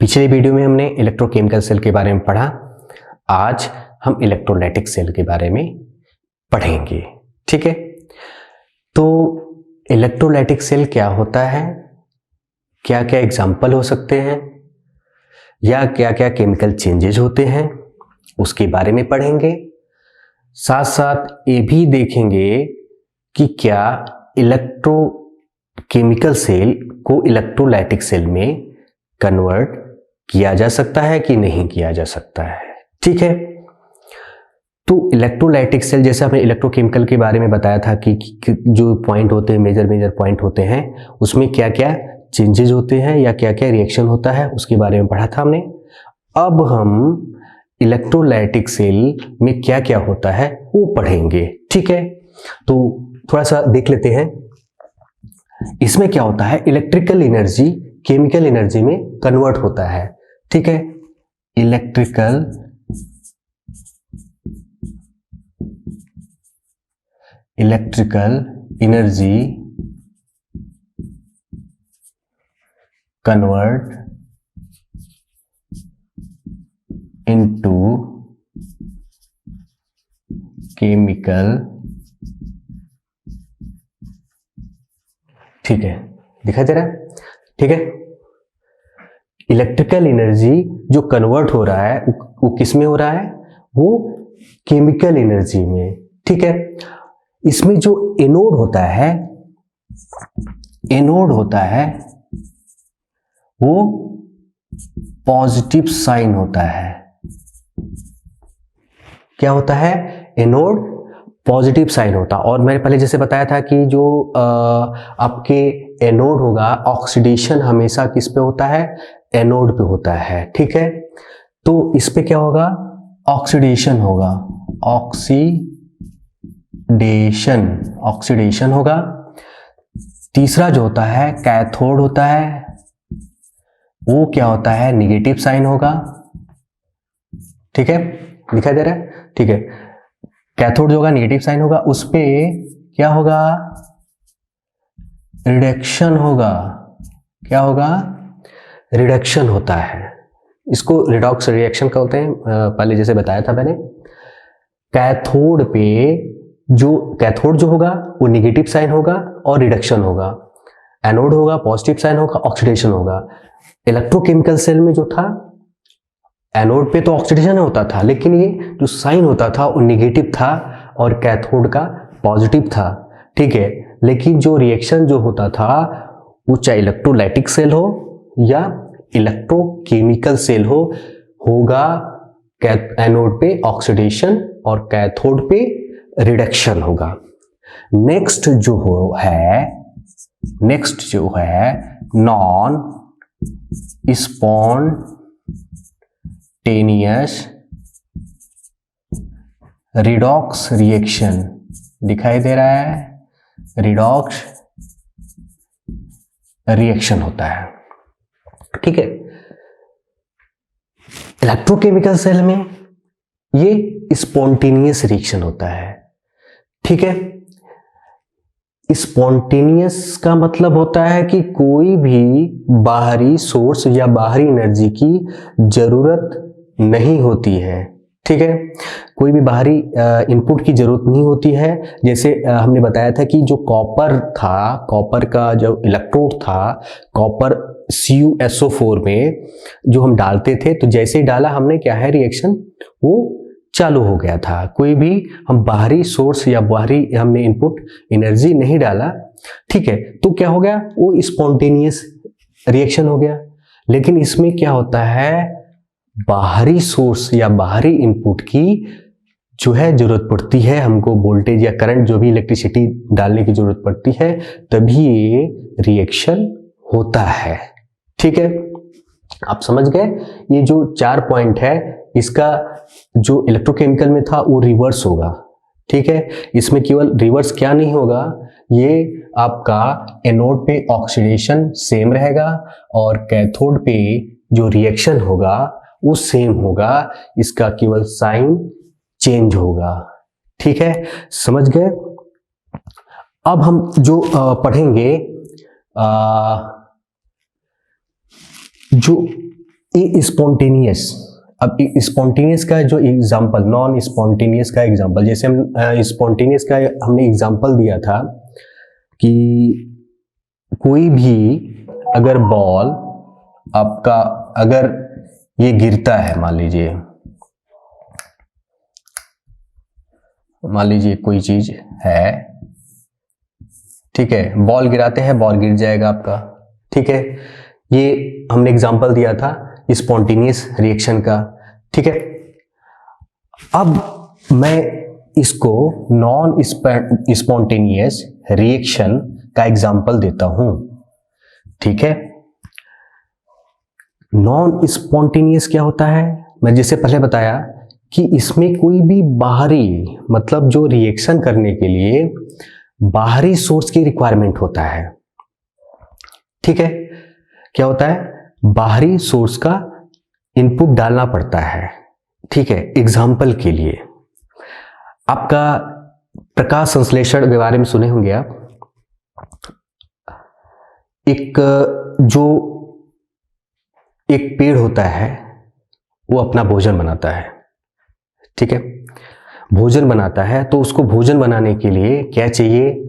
पिछले वीडियो में हमने इलेक्ट्रोकेमिकल सेल के बारे में पढ़ा। आज हम इलेक्ट्रोलाइटिक सेल के बारे में पढ़ेंगे। ठीक है, तो इलेक्ट्रोलाइटिक सेल क्या होता है, क्या क्या एग्जाम्पल हो सकते हैं या क्या क्या केमिकल चेंजेस होते हैं, उसके बारे में पढ़ेंगे। साथ साथ ये भी देखेंगे कि क्या इलेक्ट्रोकेमिकल सेल को इलेक्ट्रोलाइटिक सेल में कन्वर्ट किया जा सकता है कि नहीं किया जा सकता है। ठीक है, तो इलेक्ट्रोलाइटिक सेल जैसे आपने इलेक्ट्रोकेमिकल के बारे में बताया था कि जो पॉइंट होते हैं, मेजर पॉइंट होते हैं, उसमें क्या क्या चेंजेस होते हैं या क्या क्या रिएक्शन होता है, उसके बारे में पढ़ा था हमने। अब हम इलेक्ट्रोलाइटिक सेल में क्या क्या होता है वो पढ़ेंगे। ठीक है, तो थोड़ा सा देख लेते हैं इसमें क्या होता है। इलेक्ट्रिकल एनर्जी केमिकल एनर्जी में कन्वर्ट होता है। ठीक है, electrical energy convert into chemical. ठीक है, दिखाई दे रहा है। ठीक है, इलेक्ट्रिकल एनर्जी जो कन्वर्ट हो रहा है वो किस में हो रहा है, वो केमिकल एनर्जी में। ठीक है, इसमें जो एनोड होता है वो पॉजिटिव साइन होता है। क्या होता है, एनोड पॉजिटिव साइन होता। और मैंने पहले जैसे बताया था कि जो आपके एनोड होगा, ऑक्सीडेशन हमेशा किस पे होता है, एनोड पे होता है। ठीक है, तो इस पे क्या होगा, ऑक्सीडेशन होगा, ऑक्सीडेशन होगा। तीसरा जो होता है कैथोड होता है, वो क्या होता है, निगेटिव साइन होगा। ठीक है, दिखाई दे रहा है। ठीक है, कैथोड जो होगा निगेटिव साइन होगा, उस पे क्या होगा, रिडक्शन होगा। क्या होगा, रिडक्शन होता है। इसको रिडॉक्स रिएक्शन कहते हैं। पहले जैसे बताया था मैंने, कैथोड पे कैथोड जो होगा वो निगेटिव साइन होगा और रिडक्शन होगा, एनोड होगा पॉजिटिव साइन होगा, ऑक्सीडेशन होगा। इलेक्ट्रोकेमिकल सेल में जो था, एनोड पे तो ऑक्सीडेशन होता था, लेकिन ये जो साइन होता था वो निगेटिव था और कैथोड का पॉजिटिव था। ठीक है, लेकिन जो रिएक्शन जो होता था वो चाहे इलेक्ट्रोलाइटिक सेल हो या इलेक्ट्रोकेमिकल सेल हो, होगा एनोड पे ऑक्सीडेशन और कैथोड पे रिडक्शन होगा। नेक्स्ट जो है नॉन स्पॉन्टेनियस रिडॉक्स रिएक्शन दिखाई दे रहा है, रिडॉक्स रिएक्शन होता है। ठीक है, इलेक्ट्रोकेमिकल सेल में ये स्पॉन्टेनियस रिएक्शन होता है। ठीक है, स्पॉन्टेनियस का मतलब होता है कि कोई भी बाहरी सोर्स या बाहरी एनर्जी की जरूरत नहीं होती है। ठीक है, कोई भी बाहरी इनपुट की जरूरत नहीं होती है। जैसे हमने बताया था कि जो कॉपर का जो इलेक्ट्रोड था, कॉपर CuSO4 में जो हम डालते थे, तो जैसे ही डाला हमने, क्या है, रिएक्शन वो चालू हो गया था। कोई भी हम बाहरी सोर्स या बाहरी हमने इनपुट एनर्जी नहीं डाला। ठीक है, तो क्या हो गया, वो स्पॉन्टेनियस रिएक्शन हो गया। लेकिन इसमें क्या होता है, बाहरी सोर्स या बाहरी इनपुट की जो है जरूरत पड़ती है हमको, वोल्टेज या करंट, जो भी इलेक्ट्रिसिटी डालने की जरूरत पड़ती है, तभी ये रिएक्शन होता है। ठीक है, आप समझ गए। ये जो 4 पॉइंट है, इसका जो इलेक्ट्रोकेमिकल में था वो रिवर्स होगा। ठीक है, इसमें केवल रिवर्स क्या नहीं होगा, ये आपका एनोड पे ऑक्सीडेशन सेम रहेगा और कैथोड पे जो रिएक्शन होगा वो सेम होगा, इसका केवल साइन चेंज होगा। ठीक है, समझ गए। अब हम जो पढ़ेंगे जो स्पॉन्टेनियस, अब स्पॉन्टेनियस का जो एग्जांपल, नॉन स्पॉन्टेनियस का एग्जांपल, जैसे हम स्पॉन्टेनियस का हमने एग्जांपल दिया था कि कोई भी अगर बॉल आपका अगर ये गिरता है, मान लीजिए कोई चीज है, ठीक है, बॉल गिराते हैं, बॉल गिर जाएगा आपका, ठीक है, ये हमने एग्जांपल दिया था स्पॉन्टेनियस रिएक्शन का, ठीक है। अब मैं इसको नॉन स्पॉन्टेनियस रिएक्शन का एग्जांपल देता हूं, ठीक है। नॉन स्पॉन्टेनियस क्या होता है, मैं जैसे पहले बताया कि इसमें कोई भी बाहरी, मतलब जो रिएक्शन करने के लिए बाहरी सोर्स की रिक्वायरमेंट होता है, ठीक है, क्या होता है, बाहरी सोर्स का इनपुट डालना पड़ता है, ठीक है। एग्जाम्पल के लिए आपका प्रकाश संश्लेषण के बारे में सुने होंगे आप। एक पेड़ होता है, वो अपना भोजन बनाता है, ठीक है, भोजन बनाता है, तो उसको भोजन बनाने के लिए क्या चाहिए,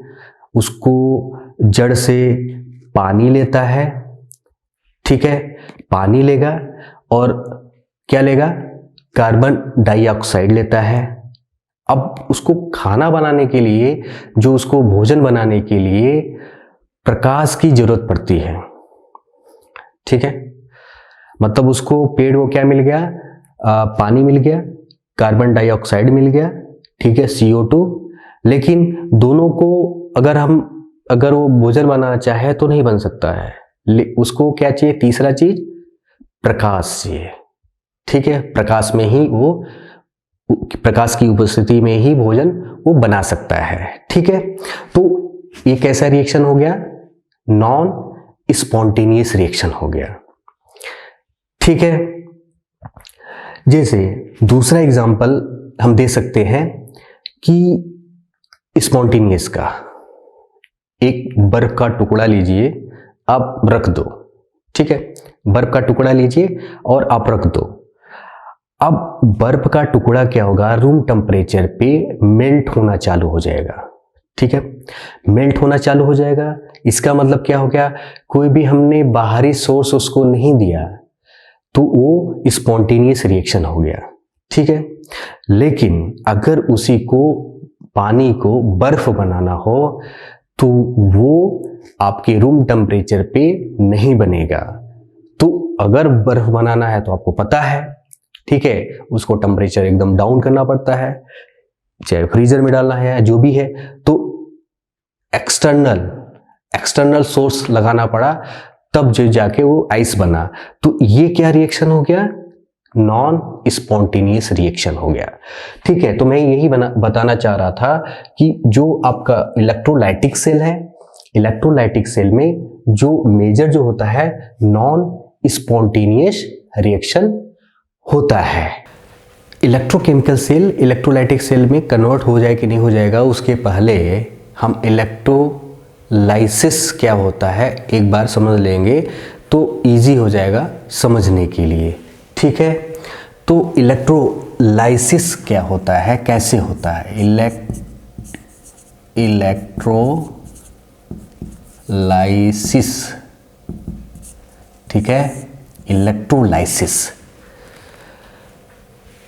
उसको जड़ से पानी लेता है, ठीक है, पानी लेगा और क्या लेगा, कार्बन डाइऑक्साइड लेता है। अब उसको खाना बनाने के लिए, जो उसको भोजन बनाने के लिए प्रकाश की जरूरत पड़ती है, ठीक है, मतलब उसको पेड़ को क्या मिल गया, पानी मिल गया, कार्बन डाइऑक्साइड मिल गया, ठीक है, CO2, लेकिन दोनों को अगर वो भोजन बनाना चाहे तो नहीं बन सकता है, उसको क्या चाहिए, तीसरा चीज प्रकाश चाहिए, ठीक है, प्रकाश की उपस्थिति में ही भोजन वो बना सकता है, ठीक है। तो ये कैसा रिएक्शन हो गया, नॉन स्पॉन्टेनियस रिएक्शन हो गया, ठीक है। जैसे दूसरा एग्जांपल हम दे सकते हैं कि स्पॉन्टेनियस का, एक बर्फ का टुकड़ा लीजिए, आप रख दो, ठीक है, बर्फ का टुकड़ा लीजिए और आप रख दो। अब बर्फ का टुकड़ा क्या होगा, रूम टेम्परेचर पे मेल्ट होना चालू हो जाएगा, ठीक है, मेल्ट होना चालू हो जाएगा। इसका मतलब क्या हो गया, कोई भी हमने बाहरी सोर्स उसको नहीं दिया, तो वो स्पॉन्टेनियस रिएक्शन हो गया, ठीक है। लेकिन अगर उसी को, पानी को बर्फ बनाना हो, तो वो आपके रूम टेम्परेचर पे नहीं बनेगा। तो अगर बर्फ बनाना है तो आपको पता है, ठीक है, उसको टेम्परेचर एकदम डाउन करना पड़ता है, चाहे फ्रीजर में डालना है, जो भी है, तो एक्सटर्नल सोर्स लगाना पड़ा, तब जो जाके वो आइस बना। तो ये क्या रिएक्शन हो गया, नॉन स्पॉन्टेनियस रिएक्शन हो गया, ठीक है। तो मैं यही बताना चाह रहा था कि जो आपका इलेक्ट्रोलाइटिक सेल है, इलेक्ट्रोलाइटिक सेल में जो मेजर जो होता है, नॉन स्पॉन्टेनियस रिएक्शन होता है। इलेक्ट्रोकेमिकल सेल इलेक्ट्रोलाइटिक सेल में कन्वर्ट हो जाए कि नहीं हो जाएगा, उसके पहले हम इलेक्ट्रोलाइसिस क्या होता है एक बार समझ लेंगे तो इजी हो जाएगा समझने के लिए, ठीक है। तो इलेक्ट्रोलाइसिस क्या होता है, कैसे होता है, इलेक्ट्रोलाइसिस, ठीक है, इलेक्ट्रोलाइसिस,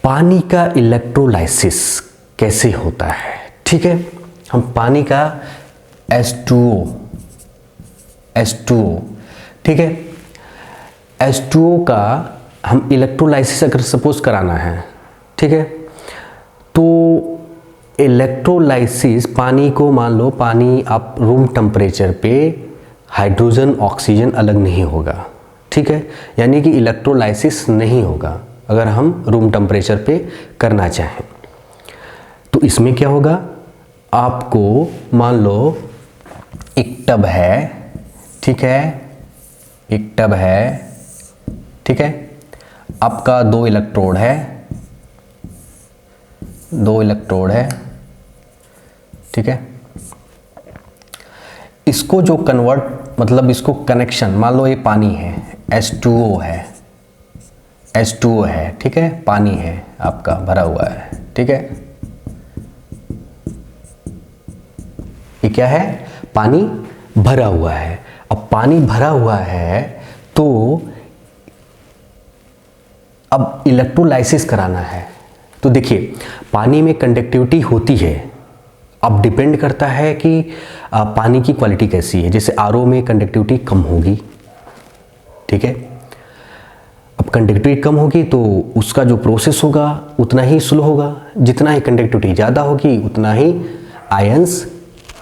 पानी का इलेक्ट्रोलाइसिस कैसे होता है, ठीक है। हम पानी का H2O, ठीक है, H2O का हम इलेक्ट्रोलाइसिस अगर सपोज कराना है, ठीक है, तो इलेक्ट्रोलाइसिस, पानी को मान लो, पानी आप रूम टेम्परेचर पे हाइड्रोजन ऑक्सीजन अलग नहीं होगा, ठीक है, यानी कि इलेक्ट्रोलाइसिस नहीं होगा अगर हम रूम टेम्परेचर पे करना चाहें। तो इसमें क्या होगा, आपको मान लो एक टब है, ठीक है, एक टब है, ठीक है, आपका दो इलेक्ट्रोड है, ठीक है। इसको जो कन्वर्ट, मतलब इसको कनेक्शन, मान लो ये पानी है, H2O है, H2O है, ठीक है, पानी है आपका भरा हुआ है, ठीक है, ये क्या है, पानी भरा हुआ है। अब पानी भरा हुआ है तो अब इलेक्ट्रोलाइसिस कराना है। तो देखिए पानी में कंडक्टिविटी होती है, अब डिपेंड करता है कि पानी की क्वालिटी कैसी है। जैसे आरओ में कंडक्टिविटी कम होगी, ठीक है, अब कंडक्टिविटी कम होगी तो उसका जो प्रोसेस होगा उतना ही स्लो होगा। जितना ही कंडक्टिविटी ज़्यादा होगी उतना ही आयंस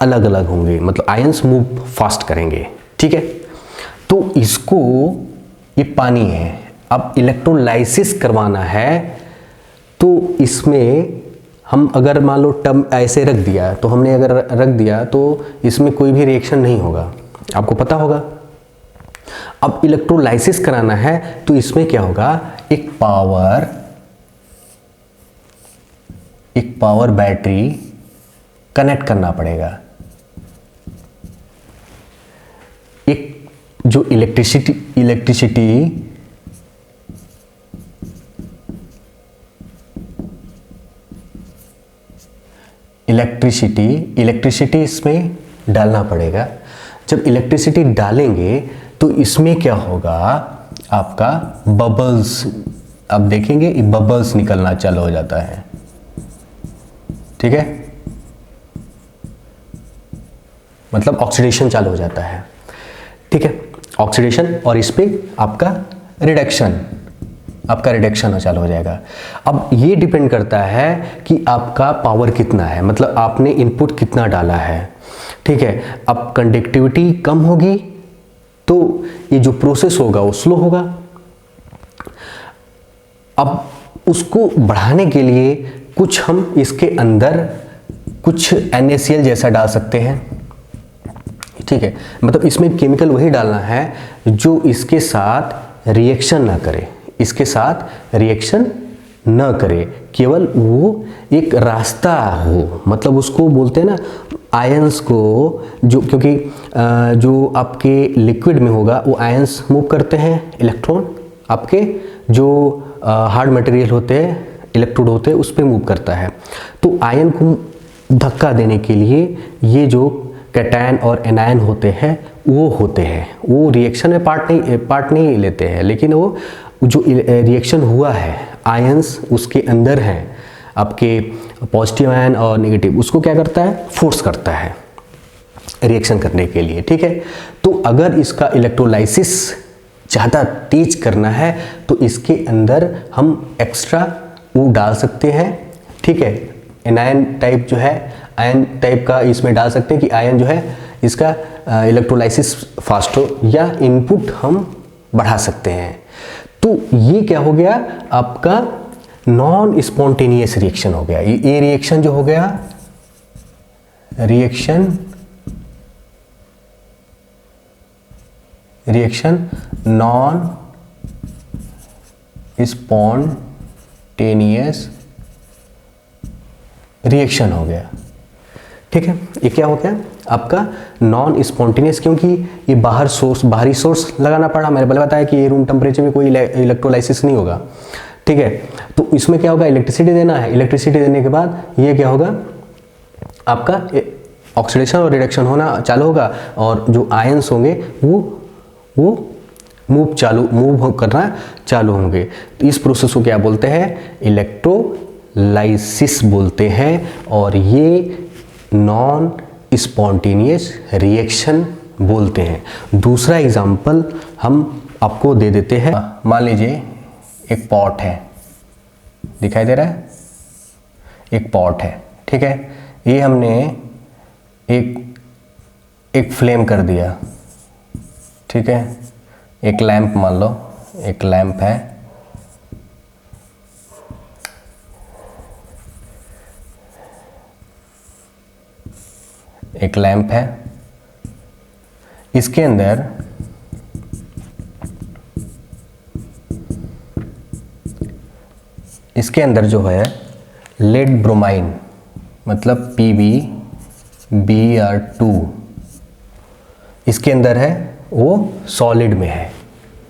अलग अलग होंगे, मतलब आयंस मूव फास्ट करेंगे, ठीक है। तो इसको, ये पानी है, अब इलेक्ट्रोलाइसिस करवाना है तो इसमें हम अगर मान लो टर्म ऐसे रख दिया, तो हमने अगर रख दिया तो इसमें कोई भी रिएक्शन नहीं होगा, आपको पता होगा। अब इलेक्ट्रोलाइसिस कराना है तो इसमें क्या होगा, एक पावर बैटरी कनेक्ट करना पड़ेगा। एक जो इलेक्ट्रिसिटी इसमें डालना पड़ेगा। जब इलेक्ट्रिसिटी डालेंगे तो इसमें क्या होगा, आपका बबल्स, अब देखेंगे बबल्स निकलना चालू हो जाता है, ठीक है, मतलब ऑक्सीडेशन चालू हो जाता है, ठीक है, ऑक्सीडेशन, और इस पे आपका रिडक्शन चालू हो जाएगा। अब ये डिपेंड करता है कि आपका पावर कितना है, मतलब आपने इनपुट कितना डाला है, ठीक है। अब कंडक्टिविटी कम होगी तो ये जो प्रोसेस होगा वो स्लो होगा। अब उसको बढ़ाने के लिए कुछ हम इसके अंदर कुछ NaCl जैसा डाल सकते हैं, ठीक है, मतलब इसमें केमिकल वही डालना है जो इसके साथ रिएक्शन ना करे, केवल वो एक रास्ता हो, मतलब उसको बोलते हैं ना आयंस को, जो क्योंकि जो आपके लिक्विड में होगा वो आयंस मूव करते हैं, इलेक्ट्रॉन आपके जो हार्ड मटेरियल होते हैं, इलेक्ट्रोड होते हैं, उस पर मूव करता है। तो आयन को धक्का देने के लिए ये जो कैटायन और एनायन होते हैं वो रिएक्शन में पार्ट नहीं लेते हैं, लेकिन वो जो रिएक्शन हुआ है, आयंस उसके अंदर हैं, आपके पॉजिटिव आयन और नेगेटिव, उसको क्या करता है, फोर्स करता है रिएक्शन करने के लिए, ठीक है। तो अगर इसका इलेक्ट्रोलाइसिस ज़्यादा तेज करना है तो इसके अंदर हम एक्स्ट्रा वो डाल सकते हैं, ठीक है, एनायन टाइप जो है, आयन टाइप का इसमें डाल सकते हैं कि आयन जो है इसका इलेक्ट्रोलाइसिस फास्ट हो, या इनपुट हम बढ़ा सकते हैं। तो ये क्या हो गया, आपका नॉन स्पॉन्टेनियस रिएक्शन हो गया। ये रिएक्शन जो हो गया, रिएक्शन नॉन स्पॉन्टेनियस रिएक्शन हो गया, ठीक है। ये क्या हो गया आपका नॉन स्पॉन्टेनियस, क्योंकि ये बाहरी सोर्स लगाना पड़ा। मैंने पहले बताया कि ये रूम टेम्परेचर में कोई इलेक्ट्रोलाइसिस नहीं होगा, ठीक है। तो इसमें क्या होगा, इलेक्ट्रिसिटी देना है, इलेक्ट्रिसिटी देने के बाद ये क्या होगा, आपका ऑक्सीडेशन और रिडक्शन होना चालू होगा, और जो आयंस होंगे वो मूव करना चालू होंगे। तो इस प्रोसेस को क्या बोलते हैं, इलेक्ट्रोलाइसिस बोलते हैं, और ये नॉन स्पॉन्टेनियस रिएक्शन बोलते हैं। दूसरा एग्जाम्पल हम आपको दे देते हैं। मान लीजिए एक पॉट है, दिखाई दे रहा है, एक पॉट है, ठीक है, ये हमने एक फ्लेम कर दिया, ठीक है, एक लैंप मान लो, एक लैंप है, इसके अंदर जो है लेड ब्रोमाइन, मतलब PbBr2 इसके अंदर है, वो सॉलिड में है,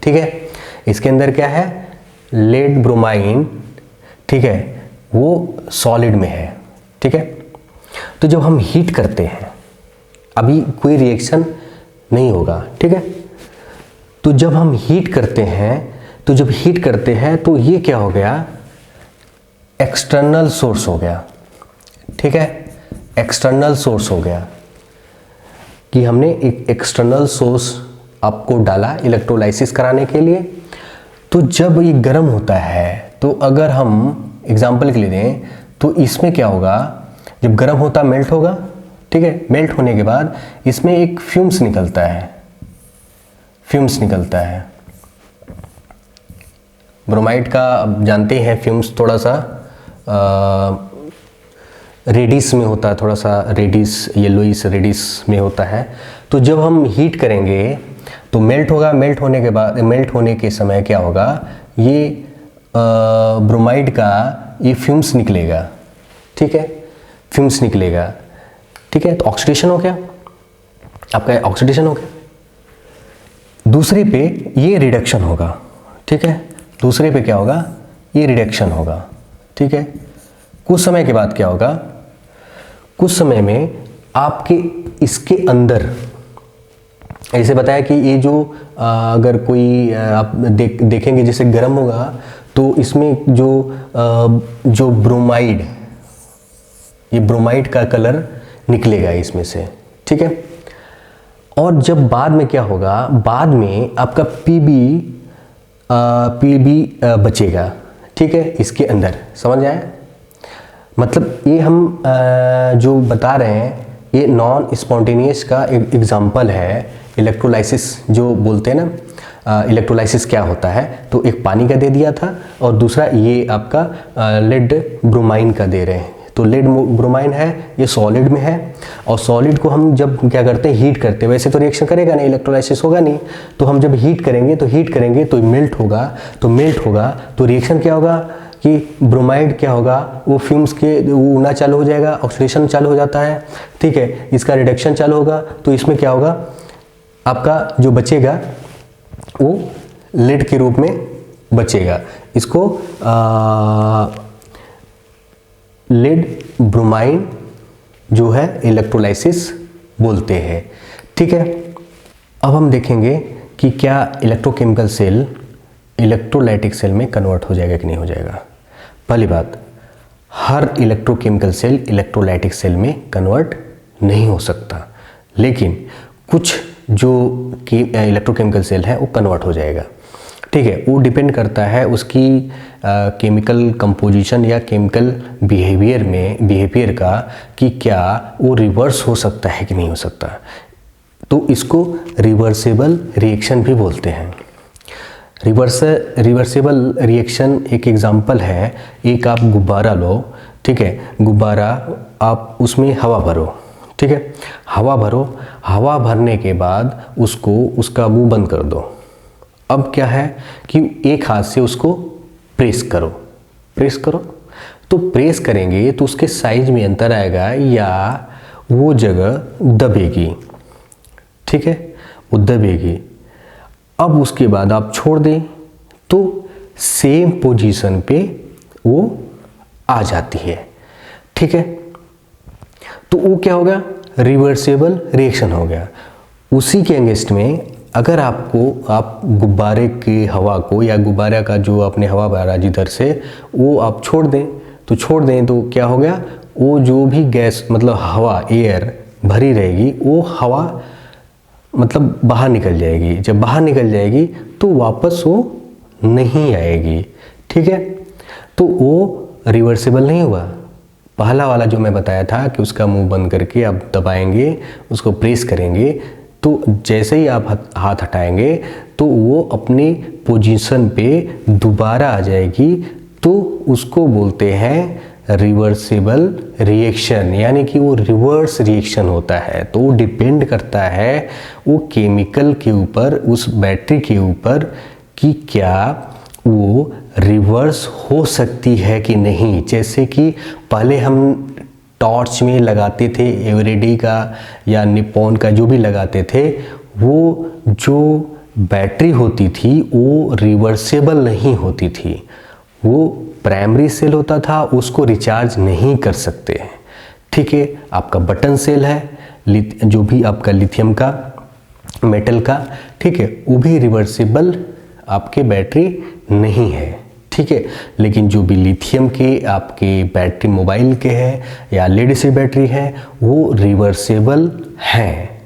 ठीक है। इसके अंदर क्या है, लेड ब्रोमाइन, ठीक है, वो सॉलिड में है, ठीक है। तो जब हम हीट करते हैं, अभी कोई रिएक्शन नहीं होगा, ठीक है। तो जब हम हीट करते हैं, तो ये क्या हो गया, एक्सटर्नल सोर्स हो गया, ठीक है, एक्सटर्नल सोर्स हो गया कि हमने एक एक्सटर्नल सोर्स आपको डाला इलेक्ट्रोलाइसिस कराने के लिए। तो जब ये गर्म होता है, तो अगर हम एग्जांपल के लिए दें तो इसमें क्या होगा, जब गर्म होता मेल्ट होगा, ठीक है। मेल्ट होने के बाद इसमें एक फ्यूम्स निकलता है, ब्रोमाइड का अब जानते हैं फ्यूम्स थोड़ा सा रेडिस में होता है, थोड़ा सा रेडिस, येलोइश रेडिस में होता है। तो जब हम हीट करेंगे तो मेल्ट होगा, मेल्ट होने के समय क्या होगा, ये ब्रोमाइड का ये फ्यूम्स निकलेगा, ठीक है, फ्यूम्स निकलेगा, ठीक है। तो ऑक्सीडेशन हो गया, आपका ऑक्सीडेशन हो गया। दूसरे पे ये रिडक्शन होगा, ठीक है, दूसरे पे क्या होगा, ये रिडक्शन होगा, ठीक है। कुछ समय के बाद क्या होगा, कुछ समय में आपके इसके अंदर, ऐसे बताया कि ये जो अगर कोई आप देखेंगे जैसे गर्म होगा तो इसमें जो ब्रोमाइड, ये ब्रोमाइड का कलर निकलेगा इसमें से, ठीक है। और जब बाद में क्या होगा, बाद में आपका पीबी बचेगा, ठीक है, इसके अंदर, समझ आया। मतलब ये हम जो बता रहे हैं ये नॉन स्पॉन्टेनियस का एक एग्जाम्पल है। इलेक्ट्रोलाइसिस जो बोलते हैं ना, इलेक्ट्रोलाइसिस क्या होता है, तो एक पानी का दे दिया था और दूसरा ये आपका लेड ब्रोमाइन का दे रहे हैं। तो लेड ब्रोमाइन है, ये सॉलिड में है, और सॉलिड को हम जब क्या करते हैं, हीट करते हैं, वैसे तो रिएक्शन करेगा नहीं, इलेक्ट्रोलाइसिस होगा नहीं। तो हम जब हीट करेंगे तो मेल्ट होगा, तो रिएक्शन क्या होगा कि ब्रोमाइड क्या होगा, वो फ्यूम्स के वो उड़ना चालू हो जाएगा, ऑक्सीडेशन चालू हो जाता है, ठीक है, इसका रिडक्शन चालू होगा। तो इसमें क्या होगा, आपका जो बचेगा वो लेड के रूप में बचेगा। इसको लेड ब्रोमाइन जो है इलेक्ट्रोलाइसिस बोलते हैं, ठीक है। अब हम देखेंगे कि क्या इलेक्ट्रोकेमिकल सेल इलेक्ट्रोलाइटिक सेल में कन्वर्ट हो जाएगा कि नहीं हो जाएगा। पहली बात, हर इलेक्ट्रोकेमिकल सेल इलेक्ट्रोलाइटिक सेल में कन्वर्ट नहीं हो सकता, लेकिन कुछ जो इलेक्ट्रोकेमिकल सेल है वो कन्वर्ट हो जाएगा, ठीक है। वो डिपेंड करता है उसकी केमिकल कंपोजिशन या केमिकल बिहेवियर का, कि क्या वो रिवर्स हो सकता है कि नहीं हो सकता। तो इसको रिवर्सिबल रिएक्शन भी बोलते हैं। रिवर्सिबल रिएक्शन एक एग्जांपल है, एक आप गुब्बारा लो, ठीक है, गुब्बारा आप उसमें हवा भरो, ठीक है, हवा भरने के बाद उसका मुंह बंद कर दो। अब क्या है कि एक हाथ से उसको प्रेस करो, तो प्रेस करेंगे तो उसके साइज में अंतर आएगा या वो जगह दबेगी, ठीक है, वो दबेगी। अब उसके बाद आप छोड़ दें तो सेम पोजीशन पे वो आ जाती है, ठीक है। तो वो क्या हो गया, रिवर्सिबल रिएक्शन हो गया। उसी के अगेंस्ट में अगर आप गुब्बारे की हवा को या गुब्बारे का जो आपने हवा भरा जिधर से, वो आप छोड़ दें तो क्या हो गया, वो जो भी गैस मतलब हवा एयर भरी रहेगी, वो हवा मतलब बाहर निकल जाएगी। जब बाहर निकल जाएगी तो वापस वो नहीं आएगी, ठीक है। तो वो रिवर्सिबल नहीं हुआ। पहला वाला जो मैं बताया था कि उसका मुंह बंद करके आप दबाएंगे, उसको प्रेस करेंगे, तो जैसे ही आप हाथ हटाएंगे तो वो अपनी पोजीशन पे दोबारा आ जाएगी। तो उसको बोलते हैं रिवर्सिबल रिएक्शन, यानी कि वो रिवर्स रिएक्शन होता है। तो वो डिपेंड करता है वो केमिकल के ऊपर, उस बैटरी के ऊपर, कि क्या वो रिवर्स हो सकती है कि नहीं। जैसे कि पहले हम टॉर्च में लगाते थे, एवरेडी का या निप्पॉन का जो भी लगाते थे, वो जो बैटरी होती थी वो रिवर्सेबल नहीं होती थी, वो प्राइमरी सेल होता था, उसको रिचार्ज नहीं कर सकते हैं। ठीक है, आपका बटन सेल है, जो भी आपका लिथियम का, मेटल का, ठीक है, वो भी रिवर्सेबल आपके बैटरी नहीं है। ठीक है, लेकिन जो भी लिथियम के आपके बैटरी मोबाइल के हैं या लेड एसिड बैटरी है वो रिवर्सेबल है।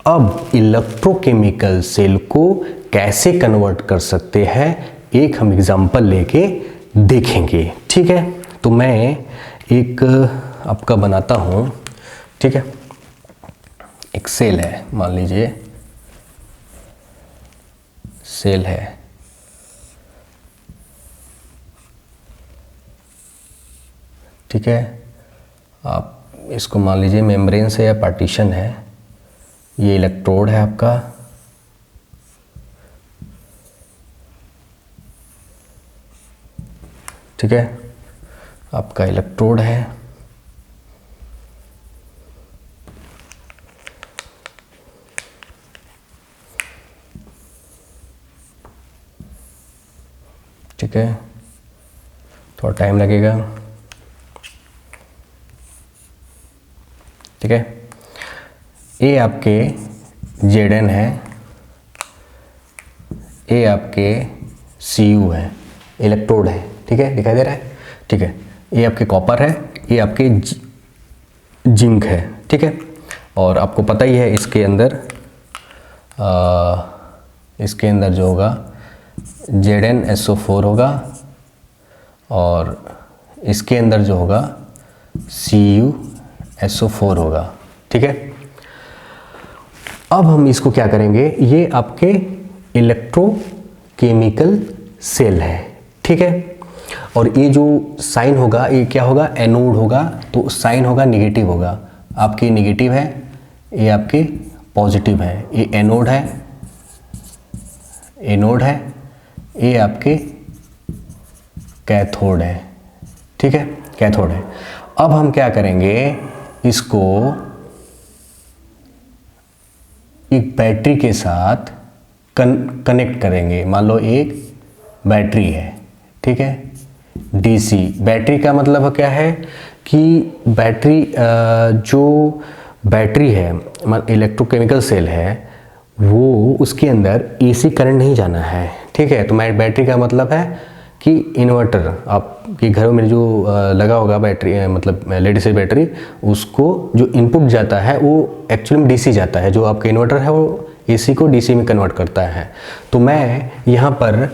अब इलेक्ट्रोकेमिकल सेल को कैसे कन्वर्ट कर सकते हैं एक हम एग्जांपल लेके देखेंगे। ठीक है, तो मैं एक आपका बनाता हूँ। ठीक है, एक सेल है, मान लीजिए सेल है, ठीक है, आप इसको मान लीजिए मेम्ब्रेन से या पार्टीशन है, ये इलेक्ट्रोड है आपका, ठीक है, आपका इलेक्ट्रोड है, ठीक है, थोड़ा टाइम लगेगा। ठीक है, ये आपके Zn है, ये आपके Cu है, इलेक्ट्रोड है। ठीक है, दिखाई दे रहा है। ठीक है, ये आपके कॉपर है, ये आपके जिंक है। ठीक है, और आपको पता ही है इसके अंदर जो होगा ZnSO4 होगा और इसके अंदर जो होगा CuSO4 होगा। ठीक है, अब हम इसको क्या करेंगे, ये आपके इलेक्ट्रोकेमिकल सेल है। ठीक है, और ये जो साइन होगा ये क्या होगा, एनोड होगा, तो साइन होगा नेगेटिव होगा। आपके नेगेटिव है, ये आपके पॉजिटिव है, ये एनोड है, ये आपके कैथोड है। ठीक है, कैथोड है। अब हम क्या करेंगे, इसको एक बैटरी के साथ कनेक्ट करेंगे। मान लो एक बैटरी है, ठीक है, डीसी बैटरी का मतलब क्या है कि बैटरी जो बैटरी है, इलेक्ट्रोकेमिकल सेल है, वो उसके अंदर एसी करंट नहीं जाना है। ठीक है, तो बैटरी का मतलब है कि इन्वर्टर आपके घरों में जो लगा होगा बैटरी, मतलब लेड एसिड बैटरी, उसको जो इनपुट जाता है वो एक्चुअली में डीसी जाता है। जो आपका इन्वर्टर है वो एसी को डीसी में कन्वर्ट करता है। तो मैं यहाँ पर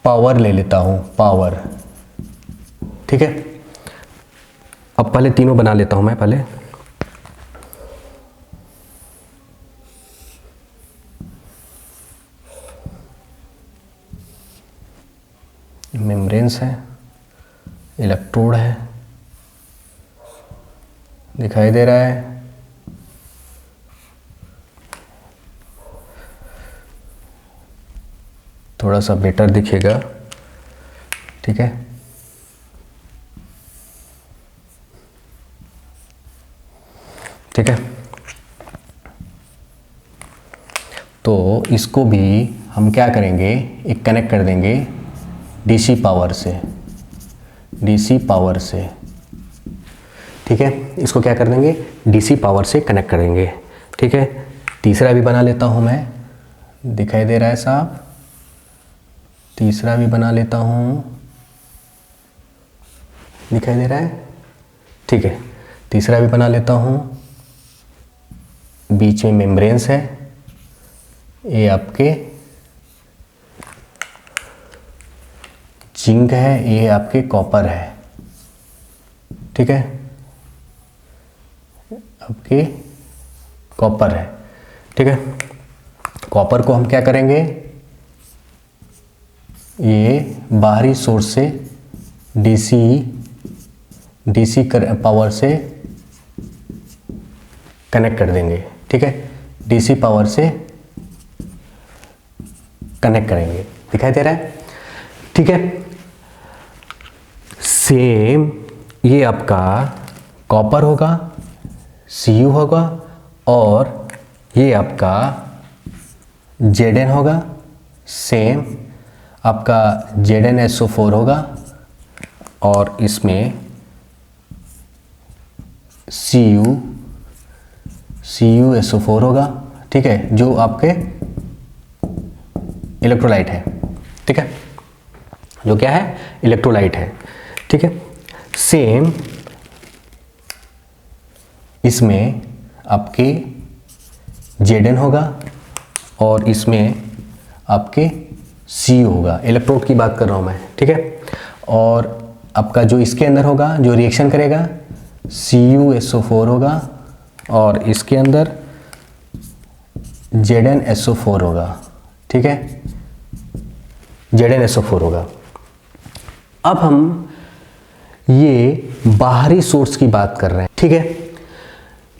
पावर ले लेता हूँ, पावर। ठीक है, अब पहले तीनों बना लेता हूँ मैं पहले। मेम्ब्रेन्स है, इलेक्ट्रोड है, दिखाई दे रहा है, थोड़ा सा बेटर दिखेगा। ठीक है, ठीक है, तो इसको भी हम क्या करेंगे, एक कनेक्ट कर देंगे डीसी पावर से, डीसी पावर से। ठीक है, इसको क्या कर देंगे, डीसी पावर से कनेक्ट करेंगे। ठीक है, तीसरा भी बना लेता हूं मैं, दिखाई दे रहा है साहब, तीसरा भी बना लेता हूं, दिखाई दे रहा है। ठीक है, तीसरा भी बना लेता हूं, बीच में मेम्ब्रेन्स है, ये आपके जिंक है, ये आपके कॉपर है। ठीक है, आपके कॉपर है। ठीक है, कॉपर को हम क्या करेंगे, ये बाहरी सोर्स से डीसी पावर से कनेक्ट कर देंगे। ठीक है, डीसी पावर से कनेक्ट करेंगे, दिखाई दे रहा है। ठीक है, सेम ये आपका कॉपर होगा, Cu होगा, और ये आपका Zn होगा, सेम आपका ZnSO4 होगा और इसमें CuSO4 होगा, ठीक है, जो आपके इलेक्ट्रोलाइट है, ठीक है, जो क्या है, इलेक्ट्रोलाइट है, ठीक है। सेम इसमें आपके Zn होगा और इसमें आपके Cu होगा, इलेक्ट्रोड की बात कर रहा हूँ मैं, ठीक है। और आपका जो इसके अंदर होगा, जो रिएक्शन करेगा, CuSO4 होगा और इसके अंदर ZnSO4 होगा, ठीक है, ZnSO4 होगा। अब हम ये बाहरी सोर्स की बात कर रहे हैं, ठीक है।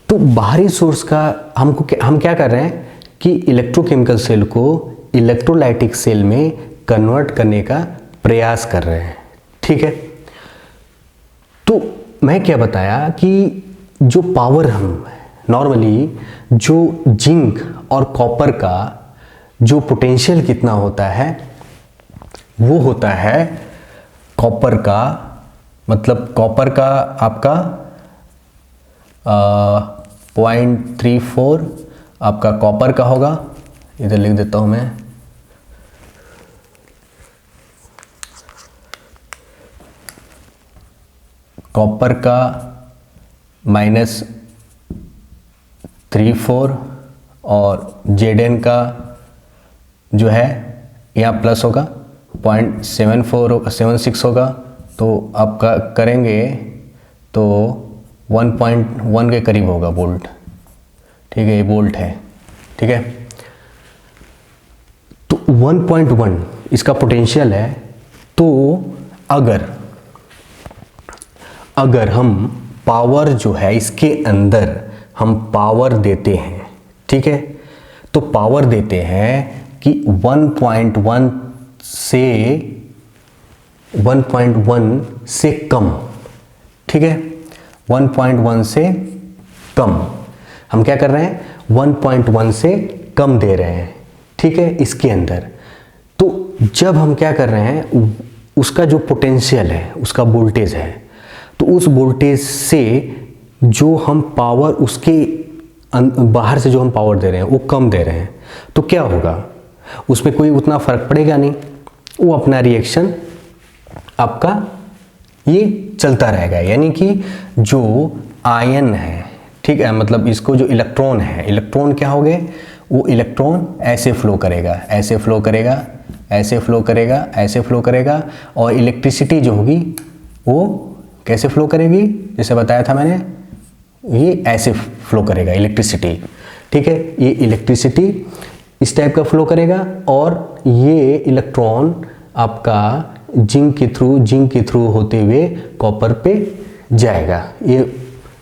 तो बाहरी सोर्स का हम क्या कर रहे हैं कि इलेक्ट्रोकेमिकल सेल को इलेक्ट्रोलाइटिक सेल में कन्वर्ट करने का प्रयास कर रहे हैं, ठीक है। तो मैं क्या बताया कि जो पावर हम नॉर्मली जो जिंक और कॉपर का जो पोटेंशियल कितना होता है, वो होता है कॉपर का, मतलब कॉपर का आपका 0.34 आपका कॉपर का होगा, इधर लिख देता हूं मैं, कॉपर का -34 और Zn का जो है यहाँ प्लस होगा, 0.76 होगा, तो आपका करेंगे तो 1.1 के करीब होगा वोल्ट, ठीक है, ये वोल्ट है, ठीक है। तो 1.1 इसका पोटेंशियल है। तो अगर हम पावर जो है इसके अंदर हम पावर देते हैं, ठीक है, तो पावर देते हैं कि 1.1 से कम, ठीक है, 1.1 से कम हम क्या कर रहे हैं, 1.1 से कम दे रहे हैं, ठीक है, इसके अंदर। तो जब हम क्या कर रहे हैं, उसका जो पोटेंशियल है, उसका वोल्टेज है, तो उस वोल्टेज से जो हम पावर उसके बाहर से जो हम पावर दे रहे हैं वो कम दे रहे हैं, तो क्या होगा, उसमें कोई उतना फर्क पड़ेगा नहीं, वो अपना रिएक्शन आपका ये चलता रहेगा। यानी कि जो आयन है, ठीक है, मतलब इसको जो इलेक्ट्रॉन है, इलेक्ट्रॉन क्या हो गए, वो इलेक्ट्रॉन ऐसे फ्लो करेगा, ऐसे फ्लो करेगा, ऐसे फ्लो करेगा, ऐसे फ्लो करेगा, और इलेक्ट्रिसिटी जो होगी वो कैसे फ्लो करेगी, जैसे बताया था मैंने, ये ऐसे फ्लो करेगा इलेक्ट्रिसिटी, ठीक है, ये इलेक्ट्रिसिटी इस टाइप का फ्लो करेगा और ये इलेक्ट्रॉन आपका जिंक के थ्रू होते हुए कॉपर पे जाएगा, ये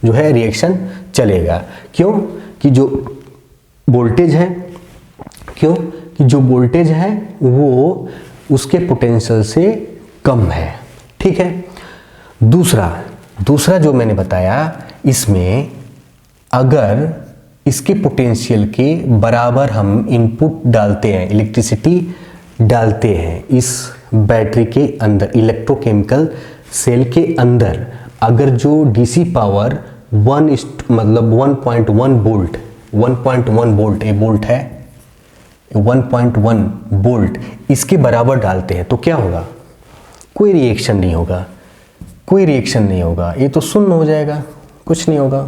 जो है रिएक्शन चलेगा। क्यों कि जो वोल्टेज है, क्यों कि जो वोल्टेज है वो उसके पोटेंशियल से कम है, ठीक है। दूसरा जो मैंने बताया, इसमें अगर इसके पोटेंशियल के बराबर हम इनपुट डालते हैं, इलेक्ट्रिसिटी डालते हैं इस बैटरी के अंदर, इलेक्ट्रोकेमिकल सेल के अंदर, अगर जो डीसी पावर 1.1 वोल्ट, 1.1 वोल्ट, ये वोल्ट है, 1.1 वोल्ट इसके बराबर डालते हैं, तो क्या होगा, कोई रिएक्शन नहीं होगा, कोई रिएक्शन नहीं होगा, ये तो शून्य हो जाएगा, कुछ नहीं होगा,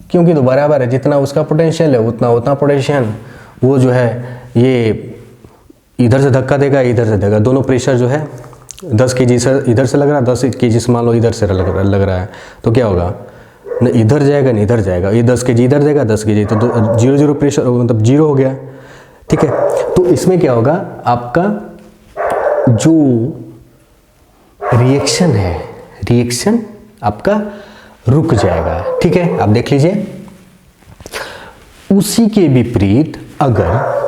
क्योंकि तो बराबर है, जितना उसका पोटेंशियल है उतना पोटेंशियल वो जो है ये इधर से धक्का देगा, इधर से देगा, दोनों प्रेशर जो है 10 kg से इधर से लग रहा है, 10 kg से मान लो इधर से लग रहा है, तो क्या होगा, न इधर जाएगा न इधर जाएगा, ये 10 kg इधर देगा, 10 kg, तो 0 प्रेशर मतलब 0 हो गया, ठीक है। तो इसमें क्या होगा, आपका जो रिएक्शन है, रिएक्शन आपका रुक जाएगा, ठीक है। आप देख लीजिए, उसी के विपरीत अगर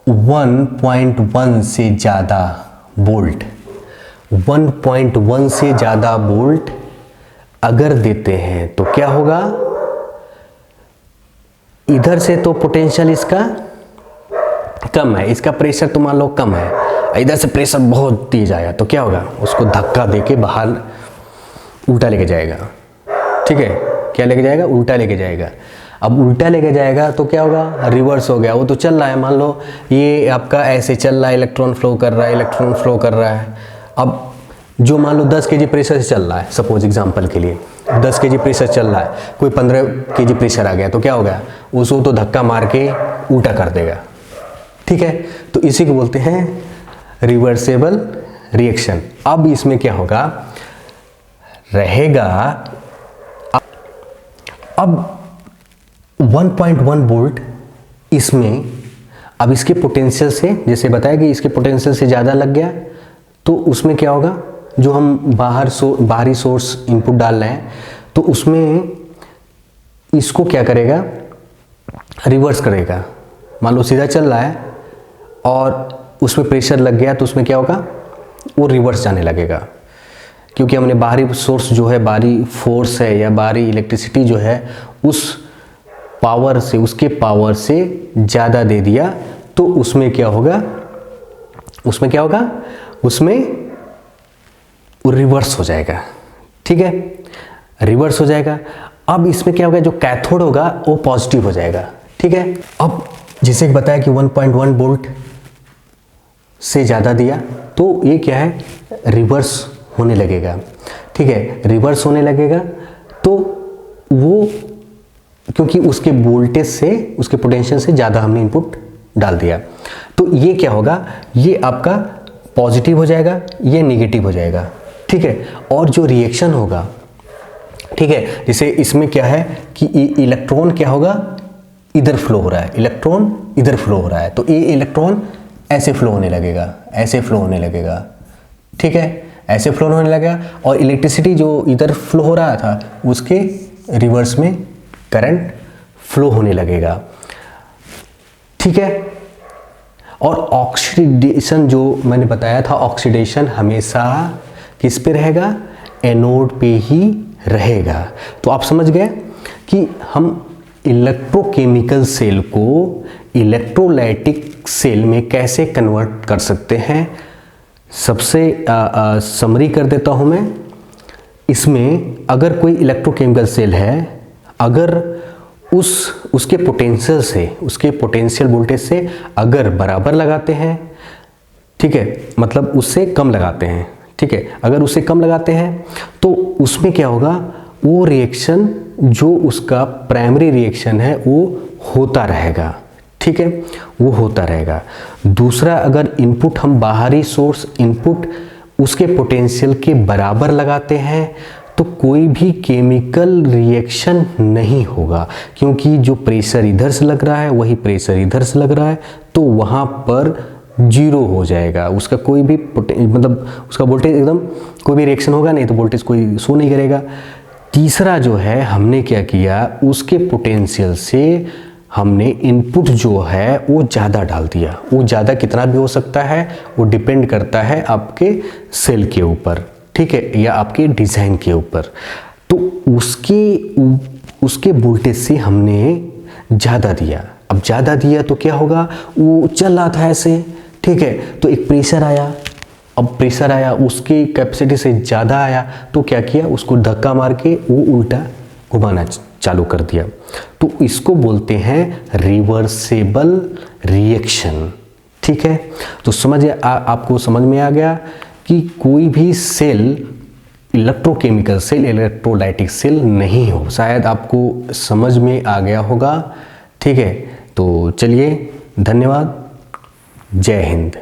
1.1 से ज़्यादा वोल्ट, 1.1 से ज़्यादा वोल्ट अगर देते हैं तो क्या होगा, इधर से तो पोटेंशियल इसका कम है, इसका प्रेशर तो मान लो कम है, इधर से प्रेशर बहुत तेज आया तो क्या होगा, उसको धक्का देके बाहर उल्टा लेके जाएगा। ठीक है, क्या लेके जाएगा, उल्टा लेके जाएगा। अब उल्टा लेके जाएगा तो क्या होगा, रिवर्स हो गया। वो तो चल रहा है, मान लो ये आपका ऐसे चल रहा है, इलेक्ट्रॉन फ्लो कर रहा है, इलेक्ट्रॉन फ्लो कर रहा है। अब जो मान लो 10 kg प्रेशर से चल रहा है, सपोज एग्जांपल के लिए 10 kg प्रेशर चल रहा है, कोई 15 kg प्रेशर आ गया तो क्या होगा, उसको तो धक्का मार के उल्टा कर देगा। ठीक है, तो इसी को बोलते हैं रिवर्सेबल रिएक्शन। अब इसमें क्या होगा, रहेगा अब 1.1 वोल्ट इसमें, अब इसके पोटेंशियल से, जैसे बताया कि इसके पोटेंशियल से ज़्यादा लग गया तो उसमें क्या होगा, जो हम बाहरी सोर्स इनपुट डाल रहे हैं तो उसमें इसको क्या करेगा, रिवर्स करेगा। मान लो सीधा चल रहा है और उसमें प्रेशर लग गया तो उसमें क्या होगा, वो रिवर्स जाने लगेगा, क्योंकि हमने बाहरी सोर्स जो है, बाहरी फोर्स है या बाहरी इलेक्ट्रिसिटी जो है उस पावर से, उसके पावर से ज़्यादा दे दिया तो उसमें क्या होगा, उसमें क्या होगा, उसमें वो रिवर्स हो जाएगा। ठीक है, रिवर्स हो जाएगा। अब इसमें क्या होगा, जो कैथोड होगा वो पॉजिटिव हो जाएगा। ठीक है, अब जैसे कि बताया कि 1.1 वोल्ट से ज़्यादा दिया तो ये क्या है, रिवर्स होने लगेगा। ठीक है, रिवर्स होने लगेगा तो वो, क्योंकि उसके वोल्टेज से, उसके पोटेंशियल से ज़्यादा हमने इनपुट डाल दिया तो ये क्या होगा, ये आपका पॉजिटिव हो जाएगा, ये नेगेटिव हो जाएगा। ठीक है, और जो रिएक्शन होगा, ठीक है, जैसे इसमें क्या है कि इलेक्ट्रॉन क्या होगा, इधर फ्लो हो रहा है, इलेक्ट्रॉन इधर फ्लो हो रहा है तो ये इलेक्ट्रॉन ऐसे फ्लो होने लगेगा, ऐसे फ्लो होने लगेगा। ठीक है, ऐसे फ्लो होने लगेगा और इलेक्ट्रिसिटी जो इधर फ्लो हो रहा था उसके रिवर्स में करंट फ्लो होने लगेगा। ठीक है, और ऑक्सीडेशन जो मैंने बताया था, ऑक्सीडेशन हमेशा किस पे रहेगा, एनोड पे ही रहेगा। तो आप समझ गए कि हम इलेक्ट्रोकेमिकल सेल को इलेक्ट्रोलाइटिक सेल में कैसे कन्वर्ट कर सकते हैं। सबसे समरी कर देता हूं मैं। इसमें अगर कोई इलेक्ट्रोकेमिकल सेल है, अगर उसके पोटेंशियल से, उसके पोटेंशियल वोल्टेज से अगर बराबर लगाते हैं, ठीक है, मतलब उससे कम लगाते हैं, ठीक है, अगर उससे कम लगाते हैं तो उसमें क्या होगा, वो रिएक्शन जो उसका प्राइमरी रिएक्शन है वो होता रहेगा। ठीक है, वो होता रहेगा। दूसरा, अगर इनपुट हम बाहरी सोर्स इनपुट उसके पोटेंशियल के बराबर लगाते हैं तो कोई भी केमिकल रिएक्शन नहीं होगा, क्योंकि जो प्रेशर इधर से लग रहा है वही प्रेशर इधर से लग रहा है तो वहाँ पर जीरो हो जाएगा। उसका कोई भी मतलब उसका वोल्टेज एकदम, कोई भी रिएक्शन होगा नहीं तो वोल्टेज कोई शो नहीं करेगा। तीसरा जो है, हमने क्या किया, उसके पोटेंशियल से हमने इनपुट जो है वो ज़्यादा डाल दिया। वो ज़्यादा कितना भी हो सकता है, वो डिपेंड करता है आपके सेल के ऊपर, ठीक है, या आपके डिज़ाइन के ऊपर। तो उसके वोल्टेज से हमने ज़्यादा दिया। अब ज़्यादा दिया तो क्या होगा, वो चल रहा था ऐसे, ठीक है, तो एक प्रेशर आया। अब प्रेशर आया, उसकी कैपेसिटी से ज़्यादा आया तो क्या किया, उसको धक्का मार के वो उल्टा घुमाना चालू कर दिया। तो इसको बोलते हैं रिवर्सेबल रिएक्शन। ठीक है, तो समझिए, आपको समझ में आ गया कि कोई भी cell electrochemical cell, electrolytic cell नहीं हो। शायद आपको समझ में आ गया होगा। ठीक है, तो चलिए, धन्यवाद, जय हिंद।